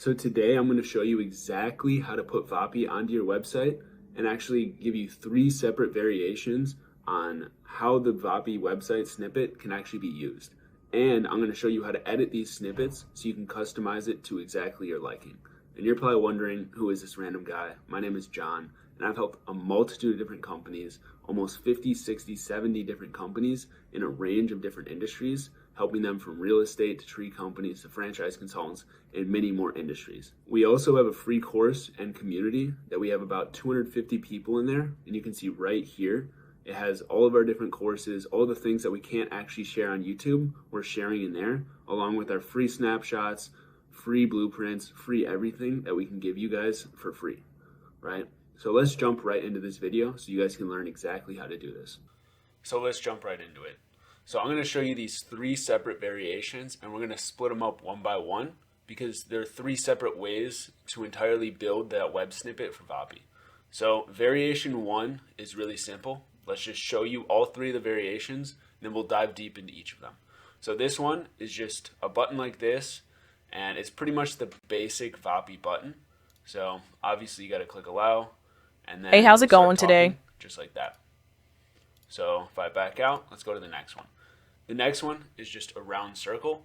So today I'm going to show you exactly how to put Vapi onto your website and actually give you 3 separate variations on how the Vapi website snippet can actually be used. And I'm going to show you how to edit these snippets so you can customize it to exactly your liking. And you're probably wondering, who is this random guy? My name is John, and I've helped a multitude of different companies, almost 50, 60, 70 different companies in a range of different industries, helping them from real estate to tree companies to franchise consultants and many more industries. We also have a free course and community that we have about 250 people in there, and you can see right here it has all of our different courses, all the things that we can't actually share on YouTube, we're sharing in there, along with our free snapshots, free blueprints, free everything that we can give you guys for free, right? So let's jump right into this video so you guys can learn exactly how to do this. So let's jump right into it. So I'm going to show you these 3 separate variations, and we're going to split them up one by one because there are 3 separate ways to entirely build that web snippet for Vapi. So variation 1 is really simple. Let's just show you all 3 of the variations, and then we'll dive deep into each of them. So this one is just a button like this, and it's pretty much the basic Vapi button. So obviously you got to click allow, and then Hey, how's it going today? Just like that. So if I back out, let's go to the next one. The next one is just a round circle,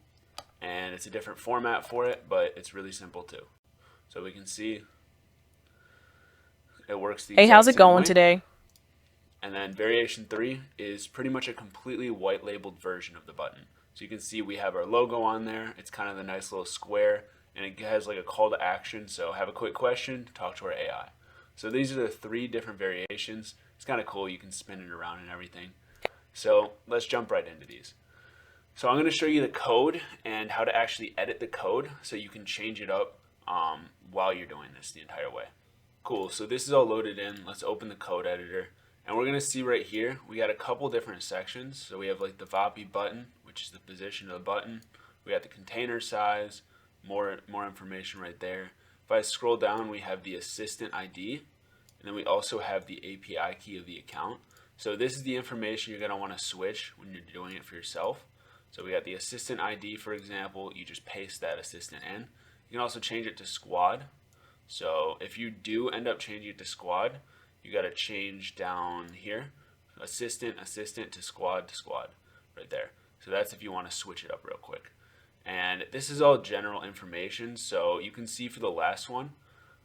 and it's a different format for it, but it's really simple too. So we can see it works the exact Hey, how's it same going way. today? And then variation 3 is pretty much a completely white labeled version of the button. So you can see we have our logo on there. It's kind of the nice little square, and it has like a call to action. So have a quick question, talk to our AI. So these are the 3 different variations. It's kind of cool. You can spin it around and everything. So let's jump right into these. So I'm going to show you the code and how to actually edit the code so you can change it up while you're doing this the entire way. Cool, so this is all loaded in. Let's open the code editor. And we're going to see right here, we got a couple different sections. So we have like the Vapi button, which is the position of the button. We got the container size, more information right there. If I scroll down, we have the assistant ID, and then we also have the API key of the account. So this is the information you're going to want to switch when you're doing it for yourself. So we got the assistant ID, for example. You just paste that assistant in. You can also change it to squad. So if you do end up changing it to squad, you got to change down here, assistant to squad right there. So that's if you want to switch it up real quick. And this is all general information. So you can see for the last one,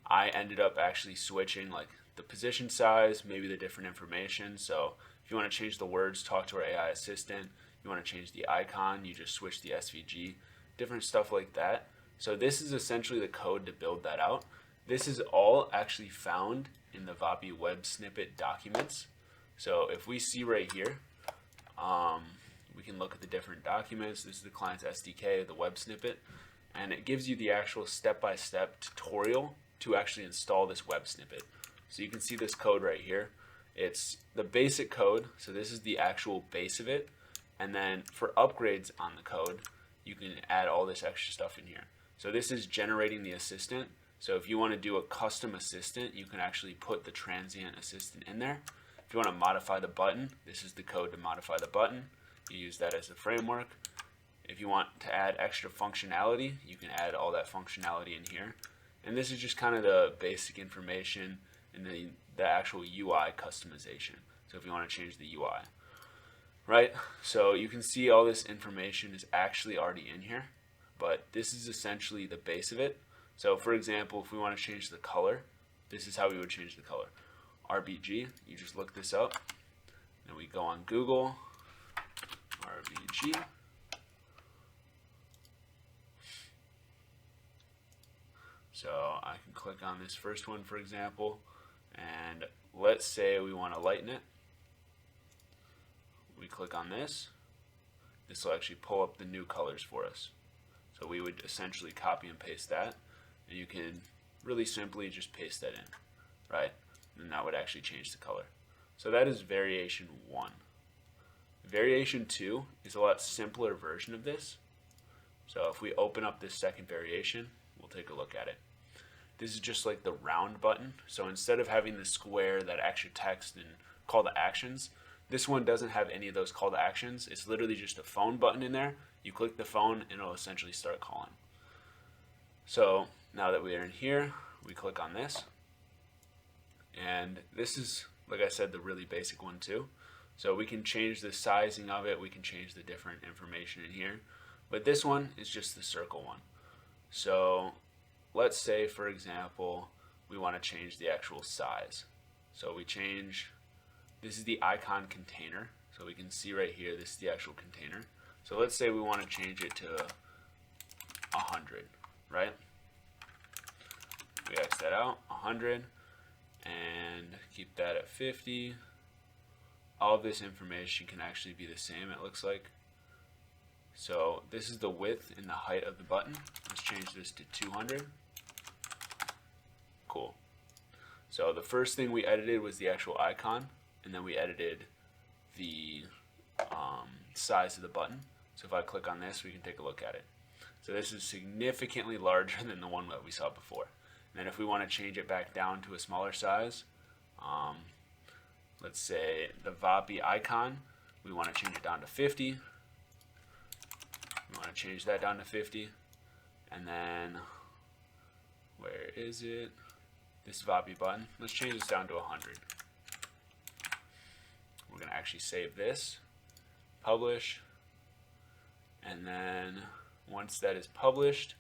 I ended up actually switching like the position size, maybe the different information. So if you want to change the words, talk to our AI assistant. You want to change the icon, you just switch the SVG, different stuff like that. So this is essentially the code to build that out. This is all actually found in the Vapi WebSnippet documents. So if we see right here, we can look at the different documents. This is the client's SDK, the web snippet, and it gives you the actual step-by-step tutorial to actually install this web snippet. So you can see this code right here. It's the basic code, so this is the actual base of it. And then for upgrades on the code, you can add all this extra stuff in here. So this is generating the assistant. So if you want to do a custom assistant, you can actually put the transient assistant in there. If you want to modify the button, this is the code to modify the button. You use that as a framework. If you want to add extra functionality, you can add all that functionality in here. And this is just kind of the basic information and the actual UI customization. So if you want to change the UI. Right, so you can see all this information is actually already in here, but this is essentially the base of it. So for example, if we want to change the color, this is how we would change the color. RBG, you just look this up, and we go on Google, RBG. So I can click on this first one, for example, and let's say we want to lighten it. We click on this. This will actually pull up the new colors for us. So we would essentially copy and paste that, and you can really simply just paste that in, right? And that would actually change the color. So that is variation 1. Variation 2 is a lot simpler version of this. So if we open up this second variation, we'll take a look at it. This is just like the round button. So instead of having the square, that extra text and call to actions, this one doesn't have any of those call to actions. It's literally just a phone button in there. You click the phone and it'll essentially start calling. So Now that we are in here, we click on this, and this is, like I said, the really basic one too. So we can change the sizing of it, we can change the different information in here, but this one is just the circle one. So let's say, for example, we want to change the actual size. So we change, this is the icon container, so we can see right here, this is the actual container. So let's say we want to change it to 100, right? We X that out, 100, and keep that at 50. All of this information can actually be the same, it looks like. So this is the width and the height of the button. Let's change this to 200. Cool. So the first thing we edited was the actual icon, and then we edited the size of the button. So if I click on this, we can take a look at it. So this is significantly larger than the one that we saw before. And then if we want to change it back down to a smaller size, let's say the Vapi icon, we want to change it down to 50. We want to change that down to 50. And then, where is it? This Vapi button. Let's change this down to 100. We're going to actually save this, publish, and then once that is published,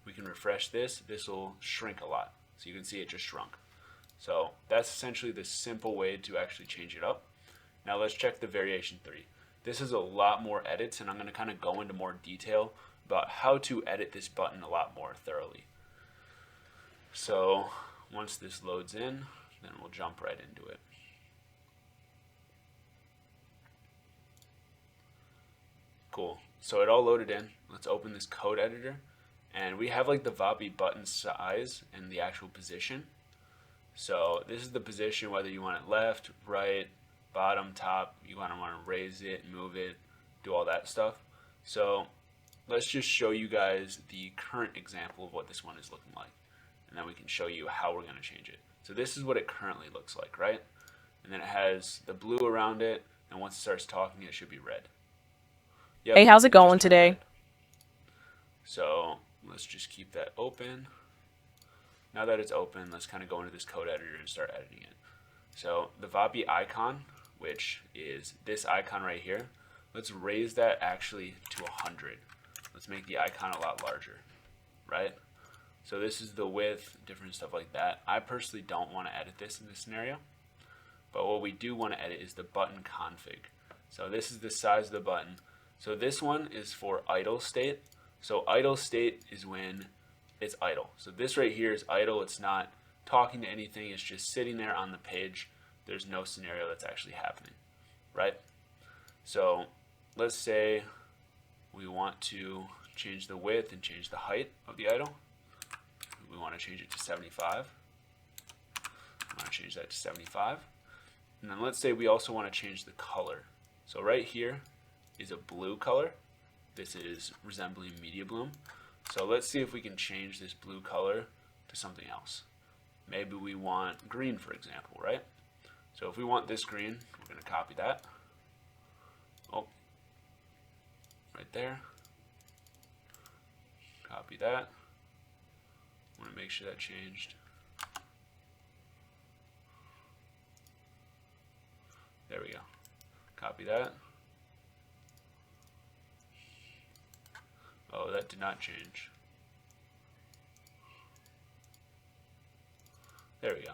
we can refresh this. This will shrink a lot. So you can see it just shrunk. So that's essentially the simple way to actually change it up. Now let's check the variation 3. This is a lot more edits, and I'm going to kind of go into more detail about how to edit this button a lot more thoroughly. So once this loads in, then we'll jump right into it. Cool. So it all loaded in. Let's open this code editor, and we have like the Vapi button size and the actual position. So this is the position, whether you want it left, right, bottom, top, you want to raise it, move it, do all that stuff. So let's just show you guys the current example of what this one is looking like, and then we can show you how we're going to change it. So this is what it currently looks like, right? And then it has the blue around it, and once it starts talking, it should be red. Yep, hey, how's it going today? Red. So let's just keep that open. Now that it's open, let's kind of go into this code editor and start editing it. So the Vapi icon, which is this icon right here, let's raise that actually to 100. Let's make the icon a lot larger, right? So this is the width, different stuff like that. I personally don't want to edit this in this scenario, but what we do want to edit is the button config. So this is the size of the button. So this one is for idle state. So idle state is when it's idle. So this right here is idle. It's not talking to anything. It's just sitting there on the page. There's no scenario that's actually happening, right? So let's say we want to change the width and change the height of the idle. We want to change it to 75. I want to change that to 75. And then let's say we also want to change the color. So right here is a blue color. This is resembling media bloom. So let's see if we can change this blue color to something else. Maybe we want green, for example, right? So if we want this green, we're going to copy that. Oh, right there. Copy that. I want to make sure that changed. There we go. Copy that. Oh, that did not change. There we go.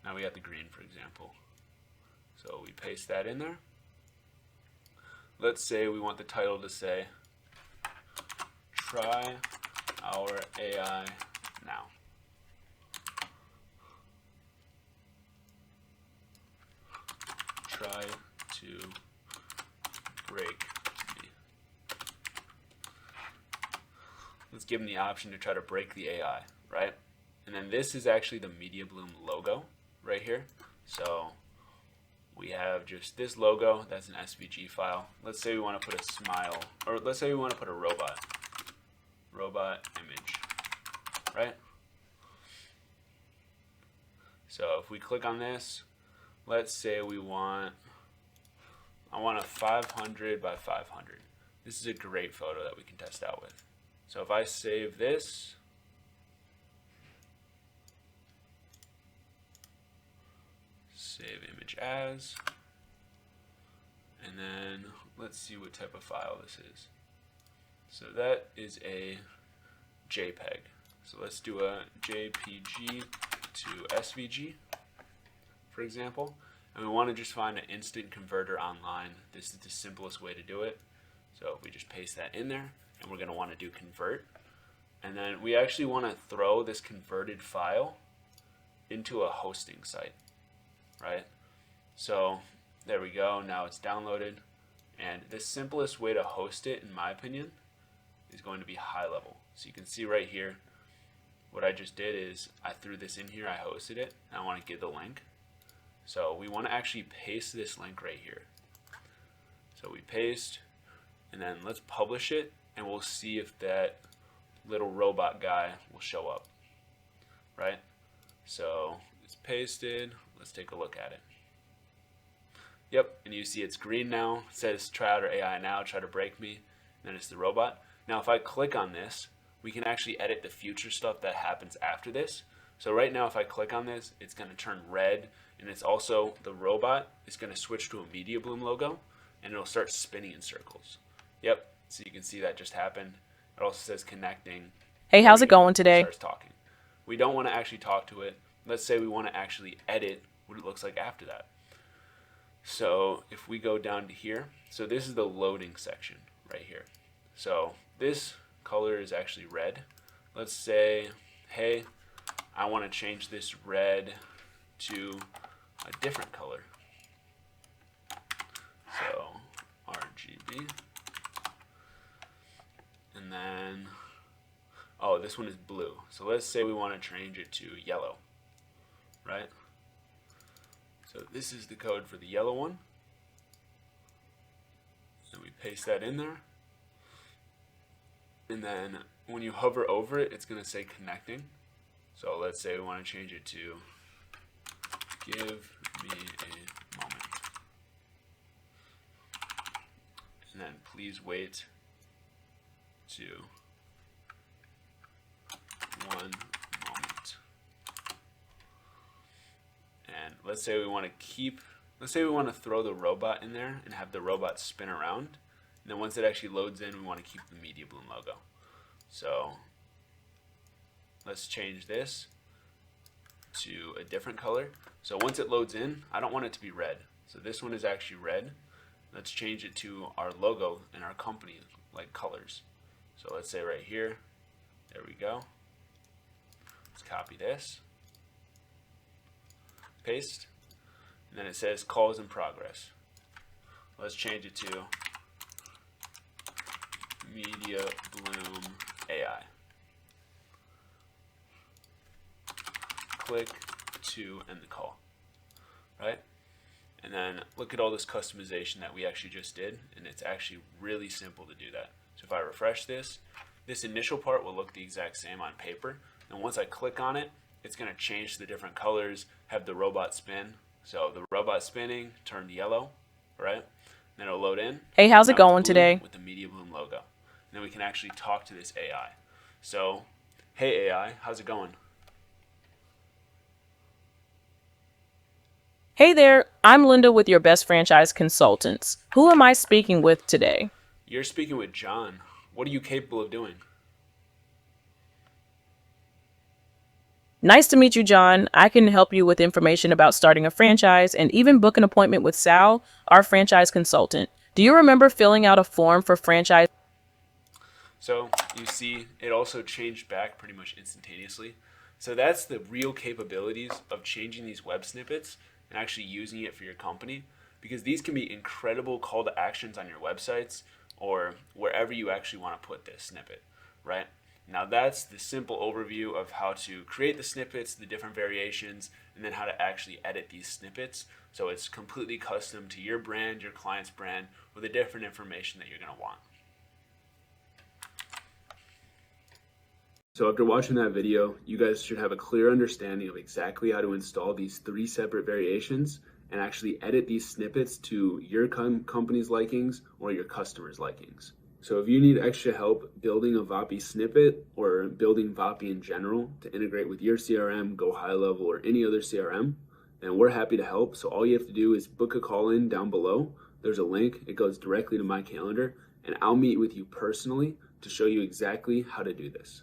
Now we got the green, for example. So we paste that in there. Let's say we want the title to say, "Try our AI now." Try to break me. Let's give them the option to try to break the AI, right? And then this is actually the Media Bloom logo right here. So we have just this logo. That's an SVG file. Let's say we want to put a smile, or let's say we want to put a robot image, right? So if we click on this, let's say we want, I want a 500 by 500. This is a great photo that we can test out with. So if I save this, image as, and then let's see what type of file this is. So that is a JPEG. So let's do a JPG to SVG, for example. And we want to just find an instant converter online. This is the simplest way to do it. So we just paste that in there, and we're going to want to do convert. And then we actually want to throw this converted file into a hosting site, right? So there we go. Now it's downloaded. And the simplest way to host it, in my opinion, is going to be high level. So you can see right here, what I just did is I threw this in here, I hosted it, and I want to give the link. So we want to actually paste this link right here. So we paste, and then let's publish it, and we'll see if that little robot guy will show up, right? So it's pasted, let's take a look at it. Yep, and you see it's green now. It says try out our AI now, try to break me, and then it's the robot. Now if I click on this, we can actually edit the future stuff that happens after this. So right now if I click on this, it's going to turn red, and it's also, the robot is going to switch to a Media Bloom logo, and it'll start spinning in circles. Yep, so you can see that just happened. It also says connecting. Hey, how's it going today? Starts talking. We don't want to actually talk to it. Let's say we want to actually edit what it looks like after that. So if we go down to here, so this is the loading section right here. So this color is actually red. Let's say, hey, I want to change this red to a different color. So RGB. And then, oh, this one is blue. So let's say we want to change it to yellow, right? So this is the code for the yellow one. And we paste that in there. And then when you hover over it, it's going to say connecting. So let's say we want to change it to give me a moment. And then please wait to 1 moment. And let's say we want to throw the robot in there and have the robot spin around. And then once it actually loads in, we want to keep the Media Bloom logo. So let's change this to a different color. So once it loads in, I don't want it to be red. So this one is actually red. Let's change it to our logo and our company like colors. So let's say right here, there we go. Let's copy this, paste, and then it says calls in progress. Let's change it to Media Bloom AI. Click to end the call, right? And then look at all this customization that we actually just did, and it's actually really simple to do that. So if I refresh this, this initial part will look the exact same on paper, and once I click on it, it's going to change to the different colors, have the robot spin. So the robot spinning turned yellow, right? Then it'll load in. Hey, how's it going today? With the Media Bloom logo. And then we can actually talk to this AI. So, hey AI, how's it going? Hey there, I'm Linda with your Best Franchise Consultants. Who am I speaking with today? You're speaking with John. What are you capable of doing? Nice to meet you, John. I can help you with information about starting a franchise and even book an appointment with Sal, our franchise consultant. Do you remember filling out a form for franchise? So you see, it also changed back pretty much instantaneously. So that's the real capabilities of changing these web snippets and actually using it for your company, because these can be incredible call to actions on your websites or wherever you actually want to put this snippet, right? Now that's the simple overview of how to create the snippets, the different variations, and then how to actually edit these snippets. So it's completely custom to your brand, your client's brand, with the different information that you're going to want. So after watching that video, you guys should have a clear understanding of exactly how to install these 3 separate variations and actually edit these snippets to your company's likings or your customers' likings. So if you need extra help building a Vapi snippet or building Vapi in general to integrate with your CRM, go high level, or any other CRM, then we're happy to help. So all you have to do is book a call in down below. There's a link, it goes directly to my calendar, and I'll meet with you personally to show you exactly how to do this.